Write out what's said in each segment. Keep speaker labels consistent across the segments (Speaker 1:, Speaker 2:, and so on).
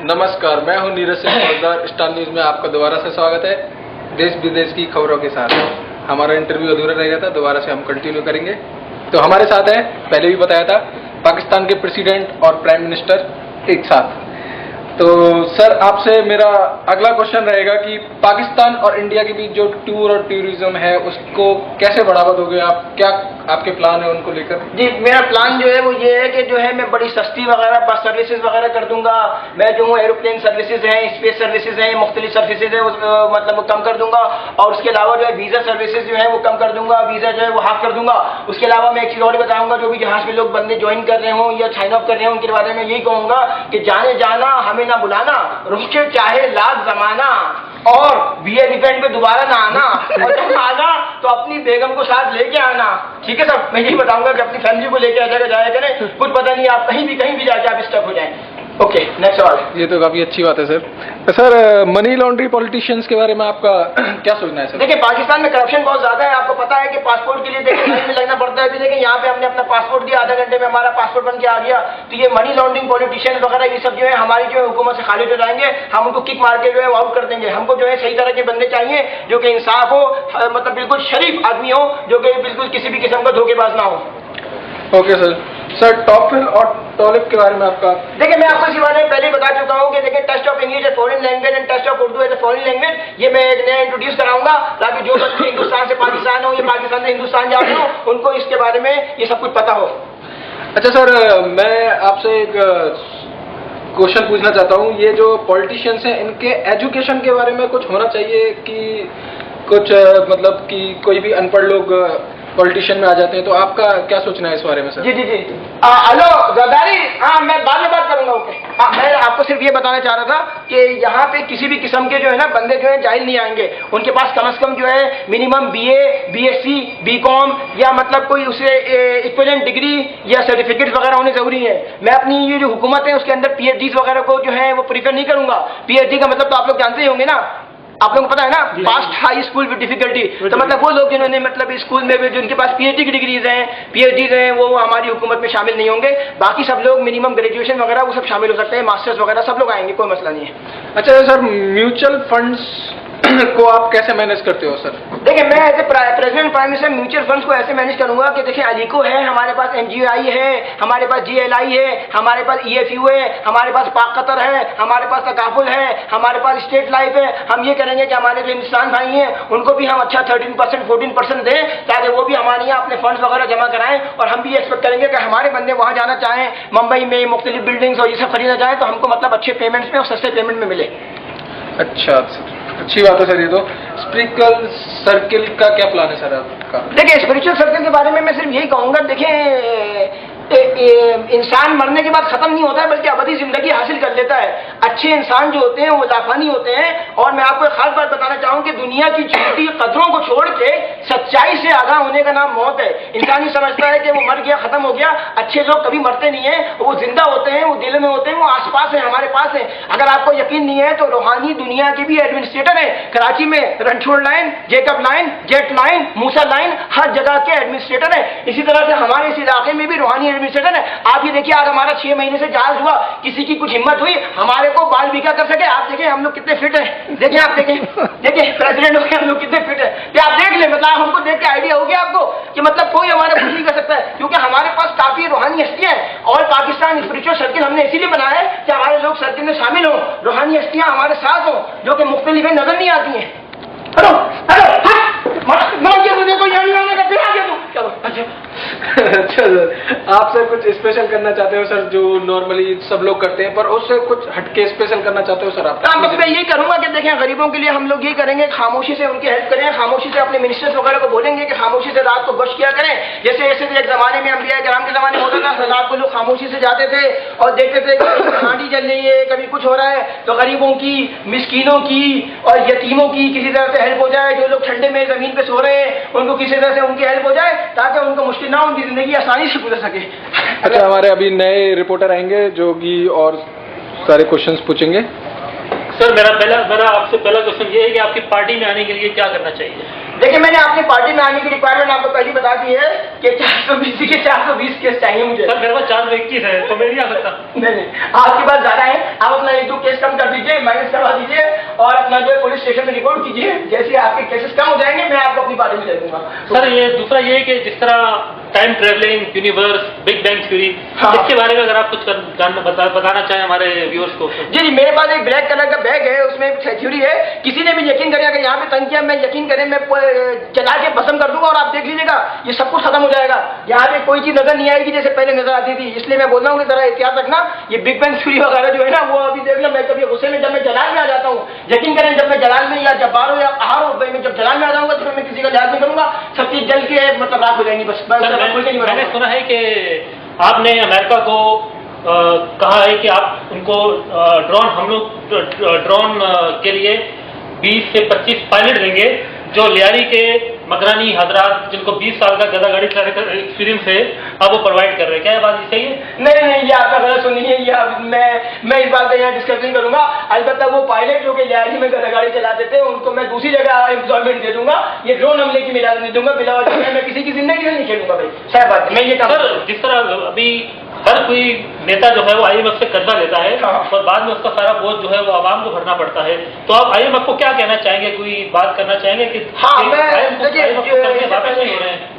Speaker 1: नमस्कार, मैं हूं नीरज सिंह सरदार। स्टार न्यूज में आपका दोबारा से स्वागत है। देश विदेश की खबरों के साथ हमारा इंटरव्यू अधूरा रह गया था, दोबारा से हम कंटिन्यू करेंगे। तो हमारे साथ है, पहले भी बताया था, पाकिस्तान के प्रेसिडेंट और प्राइम मिनिस्टर एक साथ। तो सर, आपसे मेरा अगला क्वेश्चन रहेगा कि पाकिस्तान और इंडिया के बीच जो टूर और टूरिज्म है उसको कैसे बढ़ावा दोगे आप? क्या आपके प्लान है उनको लेकर?
Speaker 2: जी, मेरा प्लान जो है वो ये है कि जो है मैं बड़ी सस्ती वगैरह बस सर्विसेज वगैरह कर दूंगा। मैं जो हूँ एरोप्लेन सर्विसेज हैं, स्पेस सर्विसेज हैं, मुख्तलिफ सर्विसेज है मतलब वो कम कर दूंगा। और उसके अलावा जो है वीजा सर्विसेज जो है वो कम कर दूंगा, वीजा जो है वो हाफ कर दूंगा। उसके अलावा मैं एक चीज और बताऊंगा, जो भी जहाज में लोग बंदे ज्वाइन कर रहे हों या साइन अप कर रहे हों उनके बारे में यही कहूंगा कि जाने जाना हमें ना बुलाना, रुके चाहे लाख जमाना, और बी एलिफेंट पे दोबारा ना आना, और जब आना तो अपनी बेगम को साथ लेके आना। ठीक है सर, मैं यही बताऊंगा कि अपनी फैमिली को लेके जाया करें। कुछ पता नहीं आप कहीं भी जाके आप स्टक हो जाएं। ओके, नेक्स्ट सवाल।
Speaker 1: ये तो काफी अच्छी बात है sir. Sir, money laundry politicians के बारे में आपका क्या सोचना है सर?
Speaker 2: देखिए, पाकिस्तान में करप्शन बहुत ज्यादा है। आपको पता है कि पासपोर्ट के लिए देखिए लाइन में लगना पड़ता है। अभी देखिए यहाँ पे हमने अपना पासपोर्ट दिया, आधा घंटे में हमारा पासपोर्ट बन के आ गया। तो ये मनी लॉन्ड्रिंग पॉलिटिशियन वगैरह ये सब जो है हमारी जो है हुकूमत से खारिज हो जाएंगे। हम उनको किक मार के जो है आउट कर देंगे। हमको जो है सही तरह के बंदे चाहिए जो कि इंसाफ हो, मतलब बिल्कुल शरीफ आदमी हो, जो कि बिल्कुल किसी भी किस्म का धोखेबाज ना हो।
Speaker 1: Okay sir. सर, टॉफल और टॉलिप के बारे में आपका?
Speaker 2: देखिए, मैं आपको इसी बारे में पहले बता चुका हूँ कि देखिए test of English a foreign language and test of Urdu as a foreign language, ये मैं एक नया इंट्रोड्यूस कराऊंगा ताकि जो बच्चे हिंदुस्तान से पाकिस्तान हो या पाकिस्तान से हिंदुस्तान जाते हो उनको इसके बारे में ये सब कुछ पता हो।
Speaker 1: अच्छा सर, मैं आपसे एक क्वेश्चन पूछना चाहता हूँ। ये जो पॉलिटिशियंस हैं इनके एजुकेशन के बारे में कुछ होना चाहिए कि कुछ मतलब कि कोई भी अनपढ़ लोग पॉलिटिशियन में आ जाते हैं, तो आपका क्या सोचना है इस बारे में सर?
Speaker 2: जी जी जी, हेलो जरदारी, हाँ मैं बाद में बात करूंगा। ओके, मैं आपको सिर्फ ये बताना चाह रहा था कि यहाँ पे किसी भी किस्म के जो है ना बंदे जो है जाहिल नहीं आएंगे। उनके पास कम से कम जो है मिनिमम BA, BSc, BCom या मतलब कोई उसे इक्विवेलेंट डिग्री या सर्टिफिकेट वगैरह होने जरूरी है। मैं अपनी ये जो हुकूमत है उसके अंदर PhDs वगैरह को जो है वो प्रीफर नहीं करूंगा। PhD का मतलब तो आप लोग जानते ही होंगे ना, आप लोगों को पता है ना, past high school with difficulty. तो मतलब वो लोग जिन्होंने मतलब स्कूल में जिनके पास PhD की डिग्रीज हैं, PhDs हैं, वो हमारी हुकूमत में शामिल नहीं होंगे। बाकी सब लोग मिनिमम ग्रेजुएशन वगैरह वो सब शामिल हो सकते हैं, मास्टर्स वगैरह सब लोग आएंगे, कोई मसला नहीं है।
Speaker 1: अच्छा सर, म्यूचुअल फंड्स को आप कैसे मैनेज करते हो सर?
Speaker 2: देखिए, मैं as a president prime minister mutual funds को ऐसे मैनेज करूंगा कि देखिए अलीको है, हमारे पास MGI है, हमारे पास GLI है, हमारे पास EFU है, हमारे पास पाक कतर है, हमारे पास तकाफुल है, हमारे पास स्टेट लाइफ है। हम ये करेंगे कि हमारे जो हिंदुस्तान भाई हैं उनको भी हम अच्छा 13% 14% दें ताकि वो भी हमारे यहाँ अपने फंड्स वगैरह जमा कराएं। और हम भी एक्सपेक्ट करेंगे कि हमारे बंदे वहाँ जाना चाहें, मुंबई में मुख्तलिफ बिल्डिंग्स और ये सब खरीदना चाहें तो हमको मतलब अच्छे पेमेंट्स में और सस्ते पेमेंट में मिले।
Speaker 1: अच्छा, अच्छी बात है सर। ये तो स्पिरिचुअल सर्किल का क्या प्लान है सर आपका?
Speaker 2: देखिए, स्पिरिचुअल सर्किल के बारे में मैं सिर्फ यही कहूंगा, देखिए इंसान मरने के बाद खत्म नहीं होता है बल्कि अबदी जिंदगी हासिल कर लेता है। अच्छे इंसान जो होते हैं वो लाफानी होते हैं। और मैं आपको एक खास बात बताना चाहूँ कि दुनिया की झूठी कदरों को छोड़ के सच्चाई से आगाह होने का नाम मौत है। इंसान ही समझता है कि वो मर गया, खत्म हो गया। अच्छे लोग कभी मरते नहीं है, वो जिंदा होते हैं, वो दिल में होते हैं, वो आसपास है, हमारे पास है। अगर आपको यकीन नहीं है तो रूहानी दुनिया के भी एडमिनिस्ट्रेटर है। कराची में Ranchore line, Jacob line, jet line, Musa line, हर जगह के एडमिनिस्ट्रेटर है। इसी तरह से हमारे इस इलाके में भी रूहानी एडमिनिस्ट्रेटर है। आप ये देखिए, आज हमारा 6 महीने से जहाज हुआ, किसी की कुछ हिम्मत हुई हमारे को बाल बिका कर सके? आप देखें हम लोग कितने फिट हैं। देखिए, आप देखिए प्रेसिडेंट हो गए हम लोग कितने फिट है। ये आप देख ले, मतलब हमको देख के आइडिया हो गया आपको कि मतलब कोई हमारे कुछ नहीं कर सकता है, क्योंकि हमारे पास काफी रूहानी हस्तियां हैं। और पाकिस्तान स्पिरिचुअल सर्किल हमने इसीलिए बनाया है कि हमारे लोग सर्किल में शामिल हो, रूहानी हस्तियां हमारे साथ हो जो कि मुख्तलिफ नजर नहीं आती हैं। हेलो हेलो, तो यहाँ नहीं आने का, फिर आ गया तू। चलो अच्छा
Speaker 1: अच्छा सर, आप सर कुछ स्पेशल करना चाहते हो सर जो नॉर्मली सब लोग करते हैं, पर उससे कुछ हटके स्पेशल करना चाहते हो सर आप?
Speaker 2: बस मैं ये करूंगा कि देखें, गरीबों के लिए हम लोग ये करेंगे, खामोशी से उनकी हेल्प करें, खामोशी से अपने मिनिस्टर्स वगैरह को बोलेंगे कि खामोशी से रात को गोश्त किया करें। जैसे ऐसे एक जमाने में अंबिया किराम के जमाने में होता था, रात को लोग खामोशी से जाते थे और देखते थे कि हांडी जल रही है, कभी कुछ हो रहा है, तो गरीबों की, मिस्कीनों की और यतीमों की किसी तरह से हेल्प हो जाए। जो लोग ठंडे में जमीन पे सो रहे हैं उनको किसी तरह से उनकी हेल्प हो जाए ताकि उनको मुश्किल ना हो, उनकी जिंदगी आसानी से गुजर सके।
Speaker 1: अच्छा, हमारे अभी नए रिपोर्टर आएंगे जो कि और सारे क्वेश्चंस पूछेंगे।
Speaker 3: सर, मेरा आपसे पहला क्वेश्चन ये है कि आपकी पार्टी में आने के लिए क्या करना चाहिए?
Speaker 2: देखिए मैंने अपनी पार्टी में आने की रिक्वायरमेंट आपको पहले बता दी है कि 420 के 420 केस चाहिए मुझे।
Speaker 3: सर मेरे पास 421 है तो मैं नहीं आ सकता।
Speaker 2: नहीं आपके पास ज्यादा है, आप अपना 1-2 केस कम कर दीजिए, माइनस करवा दीजिए और अपना जो है पुलिस स्टेशन में रिपोर्ट कीजिए। जैसे आपके केसेस कम हो जाएंगे मैं आपको अपनी पार्टी में दे दूंगा।
Speaker 3: सर ये दूसरा ये कि जिस तरह time travelling, universe, big bang theory,
Speaker 2: हाँ।
Speaker 3: इसके बारे में अगर आप कुछ बताना चाहें हमारे व्यूअर्स को।
Speaker 2: जी मेरे पास एक ब्लैक कलर का बैग है, उसमें थ्योरी है। किसी ने भी यकीन करें, अगर यहाँ पे तंग किया, मैं यकीन करें मैं जला के भस्म कर दूंगा और आप देख लीजिएगा ये सब कुछ खत्म हो जाएगा। यहाँ पे कोई चीज नजर नहीं आएगी जैसे पहले नजर आती थी। इसलिए मैं बोल रहा हूँ कि जरा एहतियात रखना। ये बिग बैंग थ्योरी वगैरह जो है ना वो अभी देख लो, मैं कभी गुस्से में जब मैं जलाल में आ जाता हूँ, यकीन करें जब मैं जलाल में या जब्बार हो या आहार हो, मैं जब जलाल में आ जाऊंगा तो फिर मैं किसी का लिहाज नहीं करूंगा, सब चीज जल के मतलब राख हो जाएंगी। बस
Speaker 3: मैंने सुना है कि आपने अमेरिका को कहा है कि आप उनको ड्रोन के लिए 20 से 25 पायलट देंगे जो लियारी के मगरानी हजरात जिनको 20 साल का गधा गाड़ी चलाने का एक्सपीरियंस है, आप वो प्रोवाइड कर रहे हैं। क्या ये बात सही है?
Speaker 2: नहीं ये आपका गलत सुनी है। ये मैं इस बात का यहाँ डिस्कस नहीं करूंगा। अलबत्ता वो पायलट जो कि लियारी में गधा गाड़ी चलाते थे उनको मैं दूसरी जगह एम्प्लॉयमेंट दे दूंगा। ये ड्रोन हमले की इजाजत नहीं दूंगा। बिला वजह मैं किसी की जिंदगी से नहीं खेलूंगा भाई, सही बात है। मैं ये
Speaker 3: सर जिस तरह अभी हर कोई नेता जो है वो IMF से कर्जा लेता है और बाद में उसका सारा बोझ जो है वो आवाम को भरना पड़ता है, तो आप IMF को क्या कहना चाहेंगे? कोई बात करना चाहेंगे कि
Speaker 2: हाँ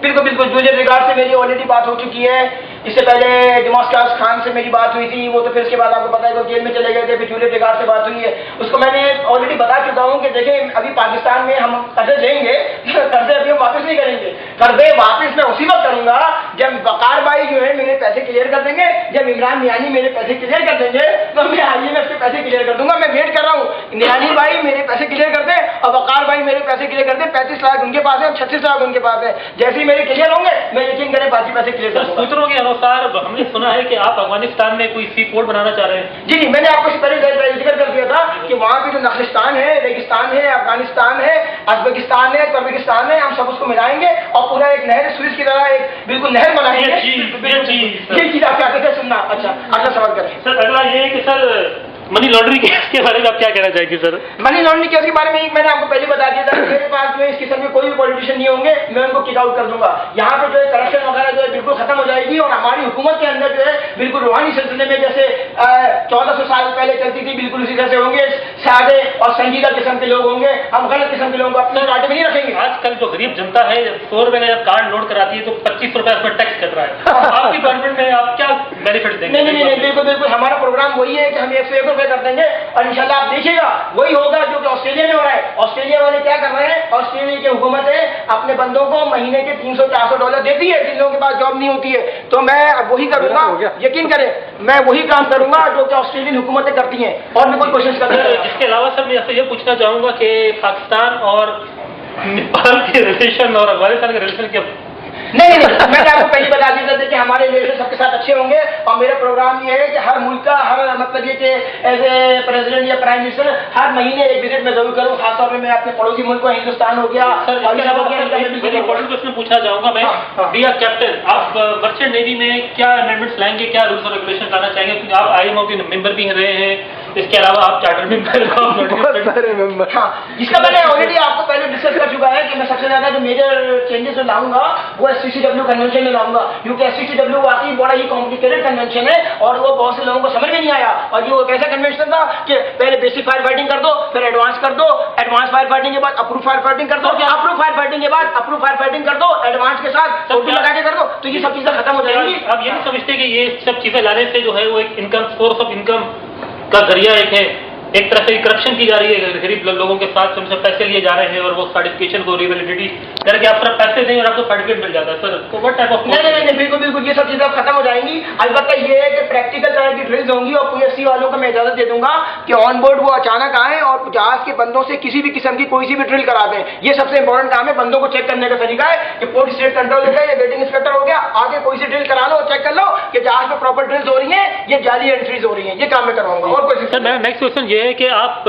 Speaker 2: बिल्कुल जूलियर रिगार्ड से मेरी ऑलरेडी बात हो चुकी है। इससे पहले डेमोक्रेट्स खान से मेरी बात हुई थी, वो तो फिर इसके बाद आपको पता है वो जेल में चले गए थे। फिर जूलियर रिगार्ड से बात हुई है, उसको मैंने ऑलरेडी बता चुका हूँ कि देखिए अभी पाकिस्तान में हम कर्जे लेंगे, कर्जे अभी हम वापस नहीं करेंगे। कर्जे वापस मैं उसी वक्त करूंगा जब वकार भाई जो है मेरे पैसे क्लियर कर देंगे, जब इमरान मियानी मेरे पैसे क्लियर कर देंगे तो मैं IMF के पैसे क्लियर कर दूंगा। मैं वेट कर रहा हूँ मियानी भाई मेरे पैसे क्लियर कर दे और वकार भाई मेरे पैसे क्लियर कर दे। 35 लाख उनके पास है, 36 लाख उनके पास है। जैसे ही मेरे क्लियर होंगे मैं यकीन करें बाकी पैसे क्लियर कर दूंगा।
Speaker 3: सूत्रों के अनुसार हमने सुना है कि आप अफगानिस्तान में कोई सी पोर्ट बनाना चाह रहे हैं।
Speaker 2: जी मैंने आपको पहले जिक्र कर दिया था कि वहाँ पे जो नखलिस्तान है, रेगिस्तान है, अफगानिस्तान है, अजबकिस्तान है, तर्कमेनिस्तान है, हम सब उसको मिलाएंगे और पूरा एक नहर सुइस की तरह एक बिल्कुल नहर बनाएंगे। ये चीज आप क्या कहते हैं सुनना। अच्छा अगला सवाल करें
Speaker 3: सर। अगला ये है कि सर मनी लॉन्ड्रिंग केस के बारे में आप क्या कहना चाहेंगे सर?
Speaker 2: मनी लॉन्ड्रिंग केस के बारे में मैंने आपको पहले बता दिया था कि मेरे पास जो है इस किस्म के कोई भी पॉलिटिशियन नहीं होंगे, मैं उनको किक आउट कर दूंगा। यहाँ पे जो है करप्शन वगैरह जो है बिल्कुल खत्म हो जाएगी और हमारी हुकूमत के अंदर जो है बिल्कुल रूहानी सिलसिले में जैसे 1400 साल पहले चलती थी बिल्कुल उसी तरह से होंगे। सादे और संजीदा किस्म के लोग होंगे, हम गलत किस्म के लोगों को अपनी पार्टी में नहीं रखेंगे।
Speaker 3: आजकल जो गरीब जनता है 100 रुपए का जब कार्ड लोड कराती है तो 25 रुपए उसमें टैक्स कट रहा है। आपकी गवर्नमेंट में आप क्या बेनिफिट देंगे?
Speaker 2: नहीं बिल्कुल हमारा प्रोग्राम वही है कि हम 101 रुपए कर देंगे और इंशाल्लाह आप देखिएगा वही होगा जो कि ऑस्ट्रेलिया में हो रहा है। ऑस्ट्रेलिया वाले क्या कर रहे हैं? ऑस्ट्रेलिया की हुकूमत है अपने बंदों को महीने के $300-400 देती है जिन लोगों के पास जॉब नहीं होती है। तो मैं वही करूंगा, यकीन करें मैं वही काम करूंगा जो कि ऑस्ट्रेलियन हुकूमतें करती हैं और मैं कोई कोशिश कर रहा हूं।
Speaker 3: इसके अलावा सर मैं आपसे ये पूछना चाहूंगा कि पाकिस्तान और नेपाल के रिलेशन और अफगानिस्तान के रिलेशन के
Speaker 2: नहीं मैंने आपको पहले बता दिया था कि हमारे रिलेशन सबके साथ अच्छे होंगे और मेरा प्रोग्राम ये है कि हर मुल्क का हर मतलब ये कि एज ए प्रेसिडेंट या प्राइम मिनिस्टर हर महीने एक विजिट में जरूर करूँ। खासतौर पर मैं अपने पड़ोसी मुल्क को हिंदुस्तान हो गया
Speaker 3: इम्पोर्टेंट क्वेश्चन पूछना चाहूंगा मैं। डियर कैप्टन, आप मर्चेंट नेवी में क्या अमेंडमेंट्स लाएंगे, क्या रूल्स और रेगुलेशन लाना चाहेंगे? क्योंकि आप IMO के मेंबर भी रहे हैं, इसके अलावा आप चार्टर मेंबर।
Speaker 2: हाँ जिसका मैंने ऑलरेडी आपको पहले डिस्कस कर चुका है कि मैं सबसे ज्यादा जो मेजर चेंजेस जो लाऊंगा वो SCCW कन्वेंशन में लाऊंगा, क्योंकि SCCW वाकई बड़ा ही कॉम्प्लिकेटेड कन्वेंशन है और वो बहुत से लोगों को समझ में नहीं आया। और ये वो कैसा कन्वेंशन था कि पहले बेसिक फायर फाइटिंग कर दो, फिर एडवांस कर दो, एडवांस फायर फाइटिंग के बाद अप्रूव फायर फाइटिंग कर दो, अप्रूव फायर फाइटिंग के बाद अप्रूव फायर फाइटिंग कर दो, एडवांस के साथ फोटो लगा के कर दो, तो ये सब चीजें खत्म हो जाएंगी।
Speaker 3: आप ये नहीं समझते कि ये सब चीजें लाने से जो है वो एक इनकम सोर्स ऑफ इनकम का जरिया एक है, एक तरह से करप्शन की जा रही है गरीब लोगों के साथ, उनसे पैसे लिए जा रहे हैं और वो सर्टिफिकेशन को रिवेलिडिटी करके आप सिर्फ पैसे दें और आपको सर्टिफिकेट मिल जाता है सर। तो व्हाट टाइप ऑफ
Speaker 2: नहीं बिल्कुल ये सब चीजें खत्म हो जाएंगी। अलबत्ता ये है कि प्रैक्टिकल तरह की ड्रिल्स होंगी और PSC वालों को मैं इजाजत दे दूंगा कि ऑन बोर्ड वो अचानक आए और जहाज के बंदों से किसी भी किस्म की कोई सी भी ड्रिल करा दें। ये सबसे इंपॉर्टेंट काम है। बंदों को चेक करने का तरीका है कि पोर्ट स्टेट कंट्रोल हो गया या वेटिंग इंस्पेक्टर हो गया, आगे कोई सी ड्रिल करा लो, चेक कर लो कि जहाज में प्रॉपर ड्रिल्स हो रही है, ये जाली एंट्रीज हो रही है। ये काम मैं करवाऊंगा। और कोई
Speaker 3: नेक्स्ट क्वेश्चन ये है कि आप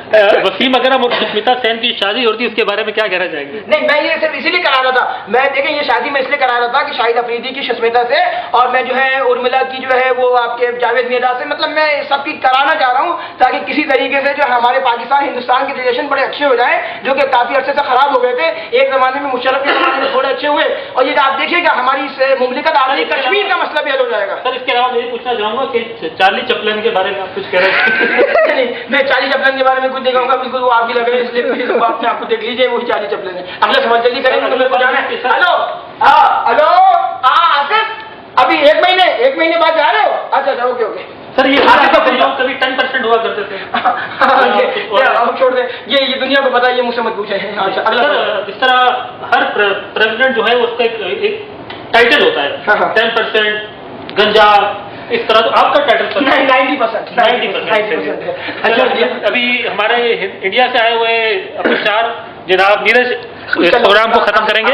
Speaker 3: वसीम अकरम और सुष्मिता सेन की शादी होती है, उसके बारे में क्या कहना चाहेंगे?
Speaker 2: नहीं, मैं ये सिर्फ इसीलिए करा रहा था, मैं देखें ये शादी मैं इसलिए करा रहा था कि शाहिद अफरीदी की सुष्मिता से और मैं जो है उर्मिला की जो है वो आपके जावेद मिर्जा से, मतलब मैं सबकी कराना चाह रहा हूँ ताकि किसी तरीके से जो है हमारे पाकिस्तान हिंदुस्तान के रिलेशन बड़े अच्छे हो जाए, जो कि काफी अर्से से खराब हो गए थे। एक जमाने में मुशर्रफ के जमाने में थोड़े अच्छे हुए, और ये आप देखिएगा हमारी इस मुमलिकत आ रही, कश्मीर का मसला भी हल हो जाएगा।
Speaker 3: सर इसके अलावा मैं ये पूछना चाहूंगा कि चार्ली चैपलिन के बारे में आप कुछ कह रहे हैं?
Speaker 2: नहीं, मैं चार्ली चैपलिन के बारे में कुछ नहीं कहूंगा, बिल्कुल वो आप भी लग रहे हैं, इसलिए प्लीज वो अपने आपको देख लीजिए, वही चार्ली चैपलिन है। अगला सवाल जल्दी करेंगे तो मेरे को जाना है। हेलो, हाँ हेलो, आसिफ, अभी एक महीने बाद जा रहे हो? अच्छा, ओके ओके।
Speaker 3: सर ये कभी 10% हुआ करते थे।
Speaker 2: अब छोड़ दे, ये दुनिया को पता है, ये मुझसे मत पूछे। अच्छा, अगला
Speaker 3: सर, जिस तरह हर प्रेसिडेंट जो है उसका एक टाइटल होता है, 10% गंजा, इस तरह, तो आपका टाइटल 90%। अच्छा, अभी हमारे इंडिया से आए हुए अपने स्टार जनाब नीरज इस प्रोग्राम को खत्म करेंगे।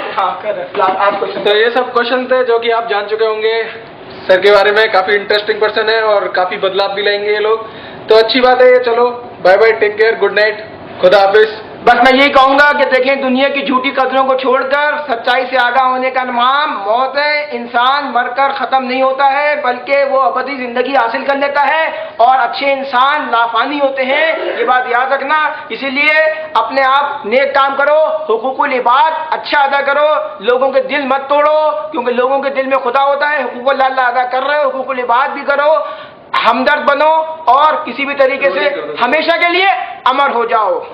Speaker 1: तो ये सब क्वेश्चन थे जो कि आप जान चुके होंगे सर के बारे में। काफी इंटरेस्टिंग पर्सन है और काफी बदलाव भी लाएंगे ये लोग, तो अच्छी बात है। चलो bye bye, take care, good night, खुदा हाफिज।
Speaker 2: बस मैं यही कहूंगा कि देखें, दुनिया की झूठी कदरों को छोड़कर सच्चाई से आगाह होने का नाम मौत है। इंसान मरकर खत्म नहीं होता है, बल्कि वो अबदी जिंदगी हासिल कर लेता है, और अच्छे इंसान लाफानी होते हैं, ये बात याद रखना। इसीलिए अपने आप नेक काम करो, हुकूकुल इबाद अच्छा अदा करो, लोगों के दिल मत तोड़ो, क्योंकि लोगों के दिल में खुदा होता है। हुकूकुल अल्लाह अदा कर रहे हो, हुकूकुल इबाद भी करो, हमदर्द बनो, और किसी भी तरीके से हमेशा के लिए अमर हो जाओ।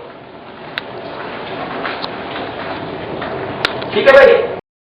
Speaker 2: ठीक है भाई।